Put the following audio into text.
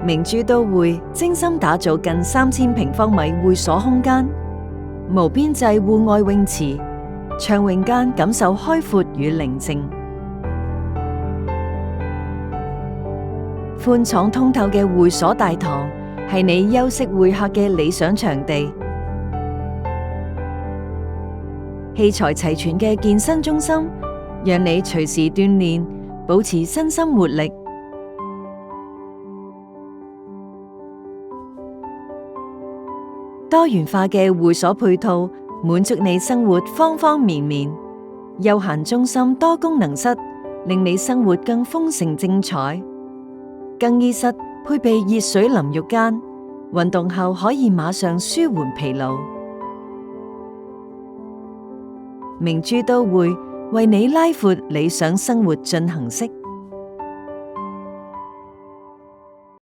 明珠都會精心打造近3000平方米會所空間，無邊際戶外泳池，暢泳間感受開闊與寧靜。寬敞通透嘅會所大堂係你休息會客嘅理想場地。器材齊全嘅健身中心，讓你隨時鍛煉，保持身心活力。多元化嘅會所配套，滿足你生活方方面面。休閒中心多功能室，令你生活更豐盛精彩。更衣室配備熱水淋浴間，運動後可以馬上舒緩疲勞。明珠都會為你拉闊理想生活進行式。